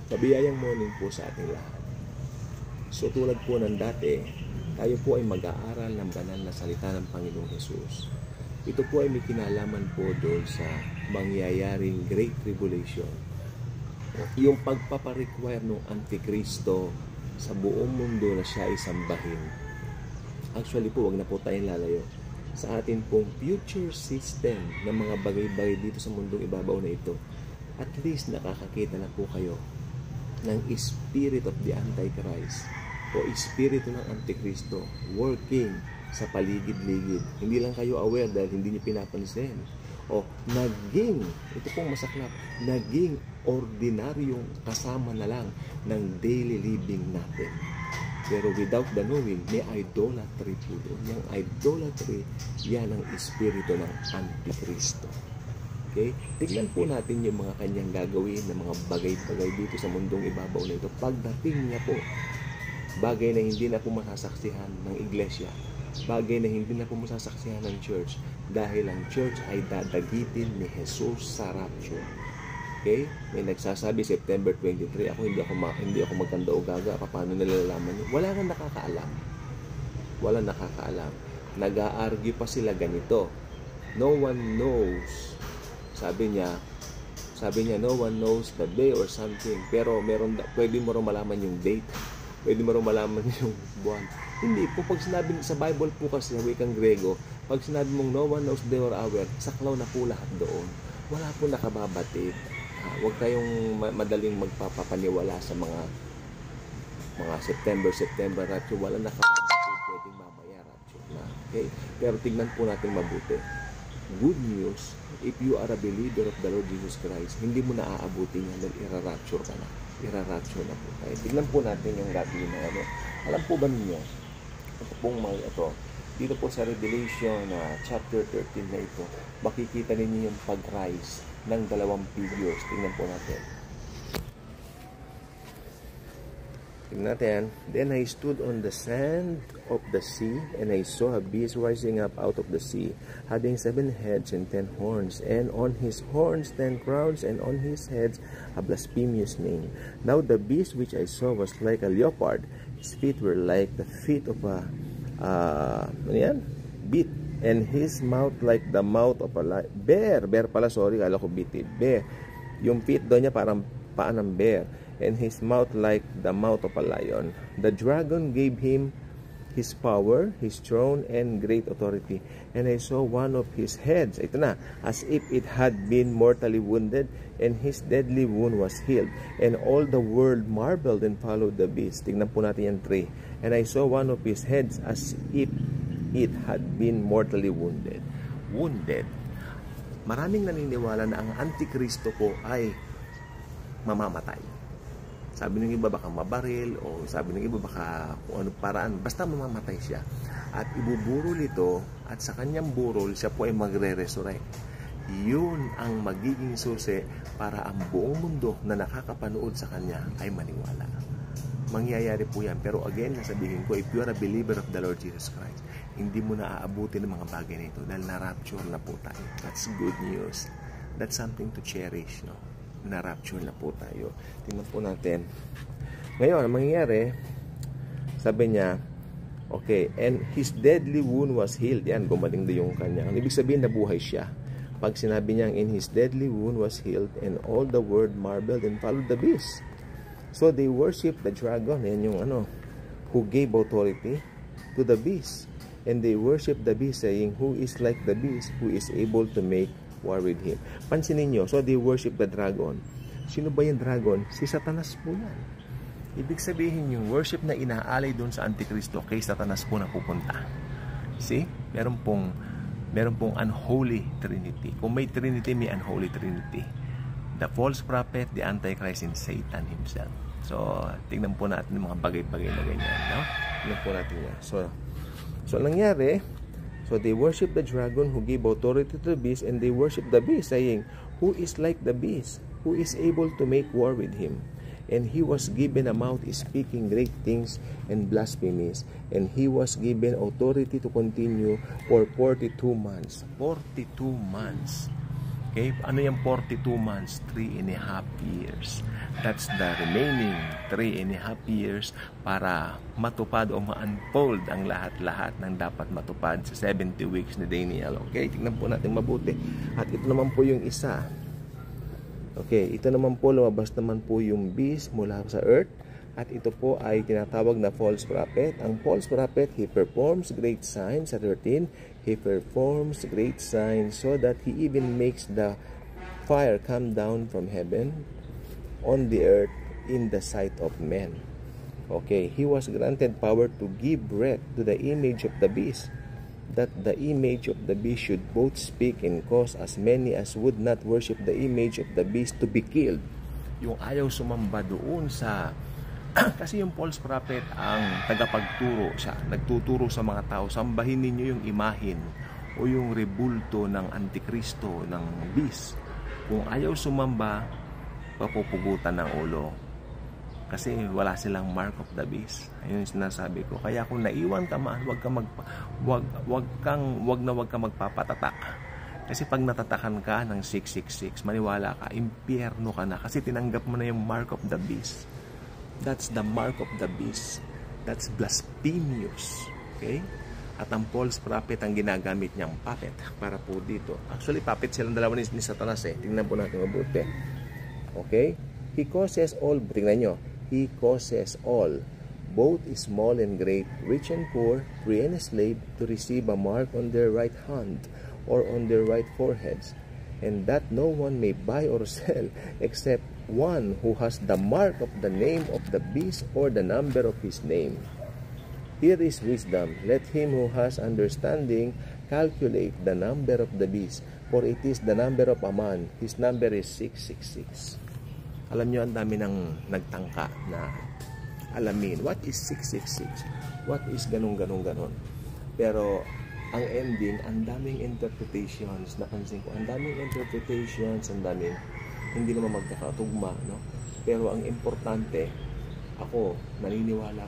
Mabiyayang morning po sa ating lahat. So tulad po ng dati, tayo po ay mag-aaral ng banal na salita ng Panginoong Hesus. Ito po ay may kinalaman po doon sa mangyayaring Great Tribulation. Yung pagpaparequire ng Antikristo sa buong mundo na siya ay sambahin. Actually po, wag na po tayong lalayo sa atin pong future system ng mga bagay-bagay dito sa mundong ibabaw na ito. At least nakakakita na po kayo ng spirit of the Antichrist o espiritu ng Antikristo working sa paligid-ligid. Hindi lang kayo aware dahil hindi niyo pinapansin. O naging, ito pong masaklap, naging ordinaryong kasama na lang ng daily living natin. Pero without the knowing, may idolatry po doon. Yung idolatry, yan ang espiritu ng Antikristo. Okay? Tignan po natin yung mga kanyang gagawin ng mga bagay-bagay dito sa mundong ibabaw na ito. Pagdating niya po, bagay na hindi na po masasaksihan ng iglesia, bagay na hindi na po masasaksihan ng church, dahil ang church ay dadagitin ni Jesus sa rapture. Okay? May nagsasabi September 23, hindi ako magkanda o gaga, paano nalalaman yun? Wala nang nakakaalam. Wala nakakaalam. Nag-a-argue pa sila ganito. No one knows. Sabi niya, no one knows the day or something. Pero pwede mo rin malaman yung date. Pwede mo rin malaman yung buwan. Hindi po, pag sinabi sa Bible po kasi, sa wikang Grego, pag sinabi mong no one knows the day or hour, saklaw na po lahat doon. Wala po nakababatid. Huwag kayong madaling magpapaniwala sa mga September rapture. Wala nakababatid, pwedeng mamaya rapture na. Okay? Pero tignan po natin mabuti. Good news, if you are a believer of the Lord Jesus Christ, hindi mo na aabutin yan dahil irarapture ka na. Irarapture na po tayo. Tignan po natin yung gagawin na ano. Alam po ba ninyo, ito pong dito po sa Revelation chapter 13 na ito, makikita ninyo yung pag-rise ng dalawang figures. Tignan po natin. Tignan natin. Then I stood on the sand of the sea, and I saw a beast rising up out of the sea, having 7 heads and 10 horns, and on his horns 10 crowns, and on his heads a blasphemous name. Now the beast which I saw was like a leopard. His feet were like the feet of a beat, and his mouth like the mouth of a bear. Bear pala, sorry, kala ko beat. Bear. Yung feet doon niya parang paa ng bear, and his mouth like the mouth of a lion. The dragon gave him his power, his throne, and great authority. And I saw one of his heads, ito na, as if it had been mortally wounded, and his deadly wound was healed. And all the world marveled and followed the beast. Tingnan po natin yan 3. And I saw one of his heads as if it had been mortally wounded. Wounded. Maraming naniniwala na ang Antikristo po ay mamamatay. Sabi ng iba baka mabaril, o sabi ng iba baka kung ano paraan, basta mamamatay siya. At ibuburol ito, at sa kanyang burol siya po ay magre-resurrect. Yun ang magiging susi para ang buong mundo na nakakapanood sa kanya ay maniwala. Mangyayari po yan. Pero again, nasabihin ko, if you are a believer of the Lord Jesus Christ, hindi mo na aabutin ng mga bagay na ito dahil na-rapture na po tayo. That's good news. That's something to cherish, no? Na-rapture na po tayo. Tingnan po natin. Ngayon, ang mangyayari, sabi niya, okay, and his deadly wound was healed. Yan, gumaling din yung kanya. Ibig sabihin, nabuhay siya. Pag sinabi niyang, in his deadly wound was healed, and all the world marveled and followed the beast. So they worship the dragon. Yan yung who gave authority to the beast. And they worship the beast, saying, who is like the beast, who is able to make war with him. Pansinin nyo, so they worship the dragon. Sino ba yung dragon? Si Satanas po yan. Ibig sabihin yung worship na inaalay doon sa Antikristo, kay Satanas po na pupunta. See? Meron pong unholy trinity. Kung may trinity, may unholy trinity. The false prophet, the Antichrist, and Satan himself. So, tingnan po natin yung mga bagay-bagay na ganyan. No? Tingnan po natin yan. So nangyari, so they worship the dragon who gave authority to the beast, and they worship the beast, saying, who is like the beast, who is able to make war with him? And he was given a mouth speaking great things and blasphemies, and he was given authority to continue for 42 months. 42 months. Okay? Ano yung 42 months? 3.5 years. That's the remaining 3.5 years para matupad o ma-unfold ang lahat-lahat ng dapat matupad sa 70 weeks ni Daniel. Okay? Tingnan po natin mabuti. At ito naman po yung isa. Okay, ito naman po, lumabas naman po yung beast mula sa earth. At ito po ay tinatawag na false prophet. Ang false prophet, he performs great signs. Sa 13, he performs great signs so that he even makes the fire come down from heaven on the earth in the sight of men. Okay, he was granted power to give breath to the image of the beast, that the image of the beast should both speak and cause as many as would not worship the image of the beast to be killed. Yung ayaw sumamba doon sa kasi yung false prophet ang tagapagturo siya, nagtuturo sa mga tao, sambahin ninyo yung imahin o yung rebulto ng Antikristo, ng beast. Kung ayaw sumamba, papupugutan ng ulo. Kasi wala silang mark of the beast. Ayun yung sinasabi ko. Kaya kung naiwan ka man, wag ka magpapatatak. Kasi pag natatakan ka ng 666, maniwala ka, impyerno ka na kasi tinanggap mo na yung mark of the beast. That's the mark of the beast. That's blasphemous. Okay? At ang false prophet ang ginagamit niyang puppet para po dito. Actually, puppet silang dalawa ni Satanas eh. Tingnan po natin mabuti. Okay? He causes all, tingnan nyo, he causes all, both small and great, rich and poor, free and slave, to receive a mark on their right hand or on their right foreheads, and that no one may buy or sell except one who has the mark of the name of the beast or the number of his name. Here is wisdom. Let him who has understanding calculate the number of the beast, for it is the number of a man. His number is 666. Alam nyo, ang dami nang nagtangka na alamin. What is 666? What is ganon. Pero ang ending, ang daming interpretations. Napansin ko, ang daming interpretations, ang daming hindi naman magkakatugma, no? Pero ang importante, ako, naniniwala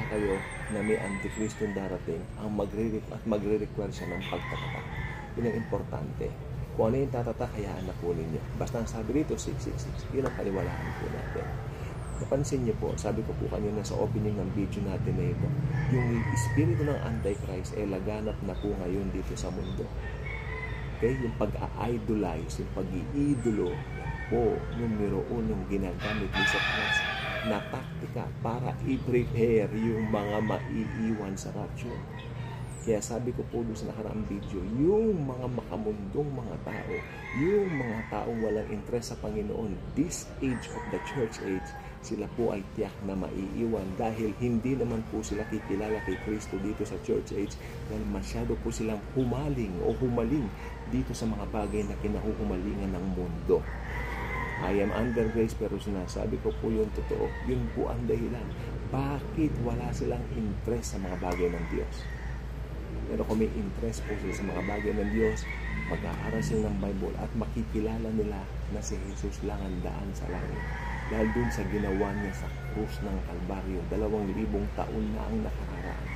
kayo na may Antikristo darating ang magre-require siya ng pagtatatak. Yun ang importante. Kung ano yung tatatak, hayaan na po ninyo. Basta ang sabi dito, 666. Yun ang paniwalaan po natin. Napansin niyo po, sabi ko po kanina sa opening ng video natin na ito, yung espiritu ng Antichrist ay laganap na po ngayon dito sa mundo. Okay? Yung pag-idolize, yung pag-iidolo po, numero 1 yung ginagamit ni Satanas na taktika para i-prepare yung mga maiiwan sa rapture. Kaya sabi ko po doon sa nakaraang video, yung mga makamundong mga tao, yung mga taong walang interest sa Panginoon, this age of the church age, sila po ay tiyak na maiiwan dahil hindi naman po sila kikilala kay Kristo dito sa church age dahil masyado po silang humaling dito sa mga bagay na kinahuhumalingan ng mundo. I am under grace, pero sinasabi ko po yung totoo. Yun po ang dahilan. Bakit wala silang interest sa mga bagay ng Diyos? Pero kung may interest po sila sa mga bagay ng Diyos, mag-aaral sila ng Bible at makikilala nila na si Jesus lang ang daan sa langit. Dahil dun sa ginawa niya sa krus ng Kalbaryo, 2,000 taon na ang nakararaan.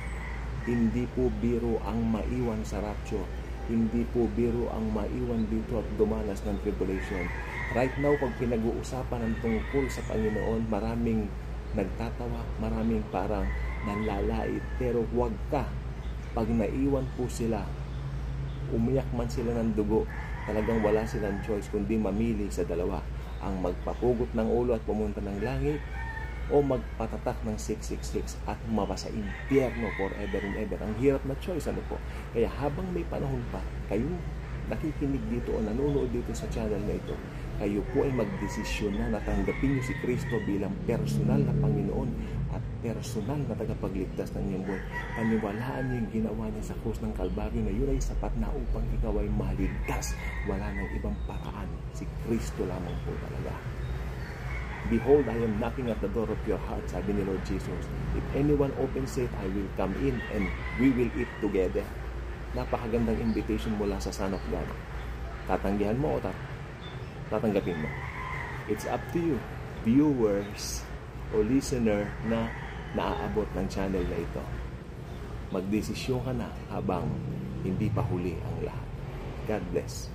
Hindi po biro ang maiwan sa rapture. Hindi po biro ang maiwan dito at dumanas ng tribulation. Right now, pag pinag-uusapan ng tungkol sa Panginoon, maraming nagtatawa, maraming parang nanlalait. Pero huwag ka. Pag naiwan po sila, umiyak man sila ng dugo, talagang wala silang choice kundi mamili sa dalawa. Ang magpapugot ng ulo at pumunta ng langit o magpatatak ng 666 at mabasa impyerno forever and ever. Ang hirap na choice, ano po? Kaya habang may panahon pa, kayo nakikinig dito o nanonood dito sa channel na ito, kayo po ay magdesisyon na natanggapin niyo si Kristo bilang personal na Panginoon at personal na tagapagligtas ng inyong buhay. Paniwalaan niyo yung ginawa niya sa krus ng Kalbaryo na yun ay sapat na upang ikaw ay maligtas. Wala nang ibang paraan. Si Kristo lamang po talaga. Behold, I am knocking at the door of your heart, sabi ni Lord Jesus. If anyone opens it, I will come in and we will eat together. Napakagandang invitation mula sa Son of God. Tatanggihan mo o tatanggapin mo? It's up to you, viewers o listener na naaabot ng channel na ito. Magdesisyon ka na habang hindi pa huli ang lahat. God bless.